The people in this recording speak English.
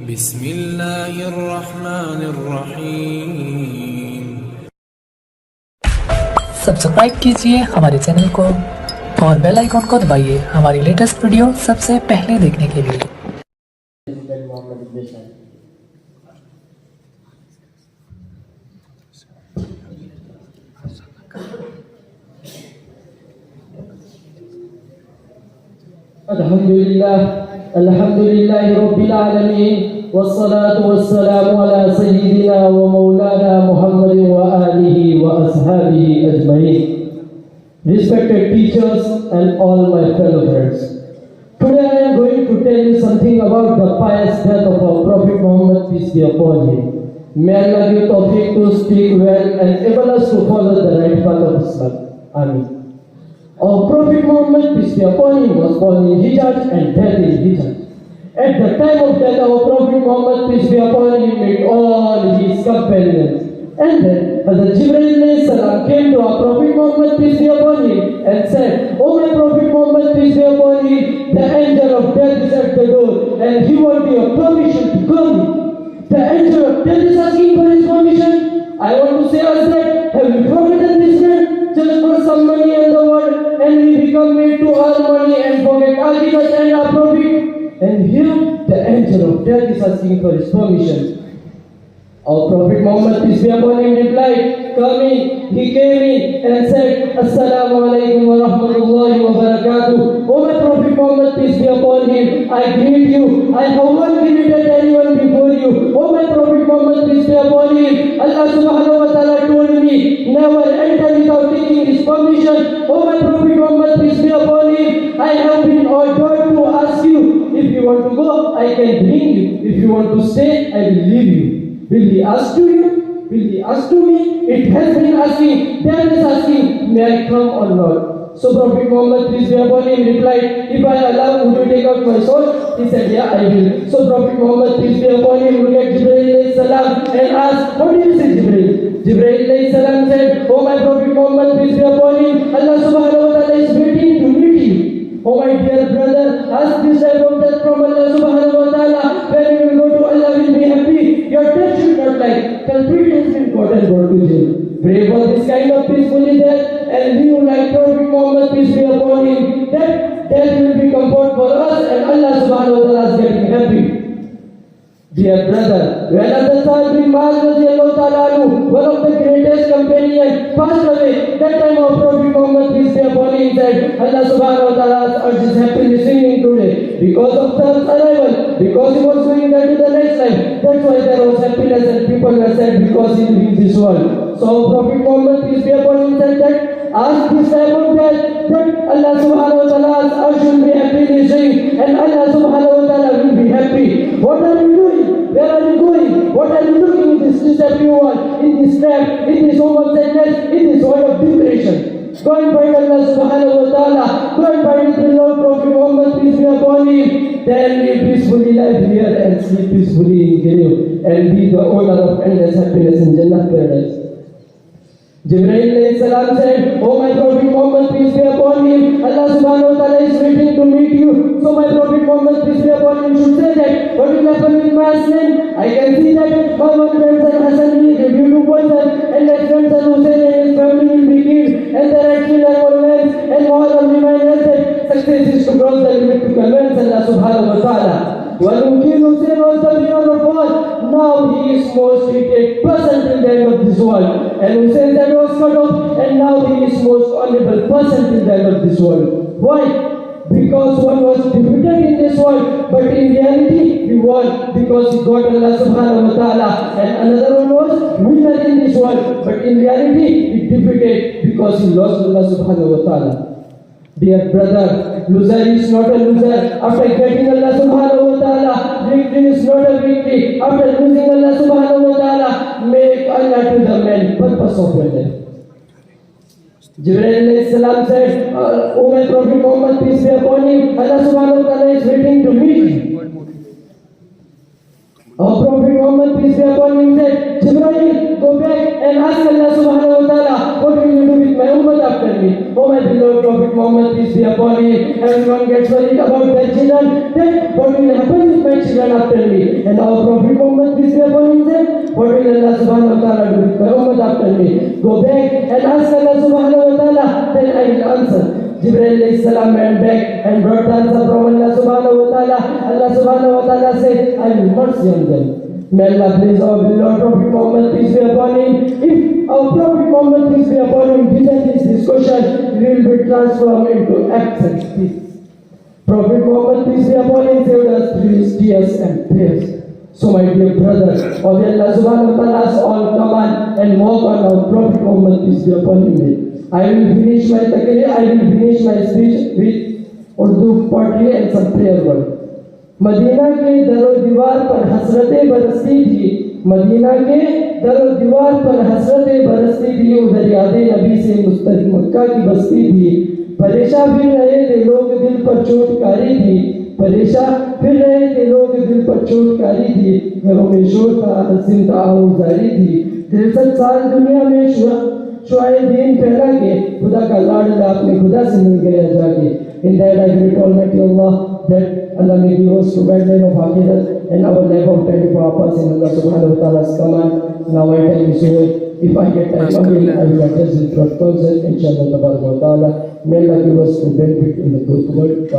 بسم الله الرحمن الرحيم। Subscribe कीजिए हमारे channel को और बेल आइकॉन को दबाइए हमारी लेटेस्ट वीडियो सबसे पहले देखने के लिए। अल्हम्दुलिल्लाह रब्बिल आलमीन वस्सलातु वस्सलामु अला सय्यिदिना व मौलाना मुहम्मद व आलिहि व अस्हाबिहि अजमईन। Respected teachers and all my fellow friends, today I am going to tell you something about the pious death of our Prophet Muhammad, peace be upon him. May Allah give tawfiq to speak well and enable us to follow the right path of Islam. Ameen. Our Prophet Muhammad, peace be upon him, was born in Hijaz and died in Hijaz. At the time of death, our Prophet Muhammad, peace be upon him, met all his companions. And then Hazrat Jibreel came to our Prophet Muhammad, peace be upon him, and said, "O my Prophet Muhammad, peace be upon him, the angel of death is at the door, and he wants your permission to come." The angel of death is asking for his permission. I want to say us that, have you forgotten this man? Just for some money in the world, and we become made to earn money and forget Akhirat and our profit. And here, the angel of death is asking for his permission. Our Prophet Muhammad, peace be upon him, replied, "Come in." He came in and said, "Assalamu alaikum wa rahmatullahi wa barakatuh." O my Prophet Muhammad, peace be upon him, I greet you. I have not greeted anyone before you. O my Prophet Muhammad, peace be upon him, Allah subhanahu wa ta'ala told me, never enter without taking his permission. O my Prophet Muhammad, peace be upon him, I have been ordered to ask you, if you want to go, I can bring you. If you want to stay, I will leave you. Will he ask to you? Will he ask to me? It has been asking, death is asking, may I come or not? So Prophet Muhammad, peace be upon him, replied, "If I allow, would you take out my soul?" He said, "Yeah, I will." So Prophet Muhammad, peace be upon him, looked at Jibreel alayhi salam and asked, "What do you say, Jibreel?" Jibreel alayhi salam said, "Oh my Prophet Muhammad, peace be upon him, Allah subhanahu wa ta'ala is waiting to meet you. Oh my dear brother, ask this type of death from Allah subhanahu wa ta'ala. When you will go to Allah, will be happy. Your death should not like. Culprit has been caught and brought to jail. Pray for this kind of peacefully death, and live like Prophet Muhammad, peace be upon him. That death will be comfort for us, and Allah subhanahu wa ta'ala is getting happy." Dear brother, when Sa'd bin Mu'adh radiallahu ta'ala anhu, one of the greatest companions, passed away, that time our Prophet Muhammad, peace be upon him, said, "Allah subhanahu wa ta'ala urges happily singing today because of Sa'd's arrival, because he was going there to the next life. That's why there was happiness and people were sad because he leaves this world." So our Prophet Muhammad, peace be upon him, said that, ask this type of death, that Allah subhanahu wa ta'ala's urge will be happily sing, and Allah subhanahu wa ta'ala will be happy. What are you doing? Where are you going? What are you looking in this everyone, in this trap, in this homelessness, in this world of depression? Go and find Allah subhanahu wa ta'ala. Go and find the Lord Prophet Muhammad, peace be upon him. Then live peacefully life here and sleep peacefully in grave and be the owner of endless happiness in Jannah paradise. Jibreel alayhi salam said, "Oh my Prophet Muhammad, peace be upon him, Allah subhanahu wa ta'ala is waiting to meet you." So my Prophet Muhammad, peace be upon him, should say that, what will happen with my husband? I can see that my one grandson Hassan is due to poison, and that grandson Hussein and his family will be killed, and there are children or lands, and more of reminders that success is to cross the limit to convince Allah subhanahu wa ta'ala. Hussein was the leader of all. Now he is most hated person till the end of this world. And Hussein's head was cut off, and now he is most honorable person till the end of this world. Why? Because one was defeated in this world, but in reality he won because he got Allah subhanahu wa ta'ala. And another one was winner in this world, but in reality he defeated because he lost Allah subhanahu wa ta'ala. Dear brother, loser is not a loser after getting Allah subhanahu wa ta'ala. Victory is not a victory after losing Allah subhanahu wa ta'ala. Make Allah to the main purpose of your life. Jibreel alayhi salam said, "O my Prophet Muhammad, peace be upon him, Allah subhanahu wa ta'ala is waiting to meet you." Our Prophet Muhammad, peace be upon him, said, "Jibreel, go back and ask Allah subhanahu wa ta'ala, what will you do with my ummah after me?" Oh my beloved Prophet Muhammad, peace be upon him, everyone gets worried about their children. that what will happen with my children after me? And our Prophet Muhammad, peace be upon him, said, what will Allah subhanahu wa ta'ala do with my ummah after me? Go back and ask Allah subhanahu wa ta'ala, then I will answer. Jibreel alayhi salam went back and brought the answer from Allah subhanahu wa ta'ala. Allah subhanahu wa ta'ala said, I will mercy on them. May Allah bless our beloved Prophet Muhammad, peace be upon him. If our Prophet Muhammad, peace be upon him, visit this discussion, we will be transformed into acts and speech. Prophet Muhammad, peace be upon him, saved us through his tears and prayers. So my dear brother, obey Allah subhanahu wa ta'ala's all command and walk on our Prophet Muhammad, peace be upon him. I will finish my speech with Urdu poetry and some prayer words. Madina के दरो दीवार पर हसरतें बरसती थी, Medina के दरो दीवार पर हसरतें बरसती थी, उधर यादें नबी से मुस्तरिक मक्का की बस्ती थी। परेशान फिर रहे थे लोग दिल पर चोटकारी थी, परेशान फिर रहे थे लोग दिल पर चोटकारी थी, घरों में शोर था, हसीन था, जारी थी। 63 साल दुनिया में शुआए दीन फैला के खुदा का लाडला अपने खुदा से मिल गया जाके। In that I greet Almighty Allah that Allah may give us to guideline of Akhirat and our life of 24 hours in Allah subhanahu wa ta'ala's command. Now I tell you so, if I get time again, I will address it for concert, inshallah wa ta'ala. May Allah give us to benefit in the good world.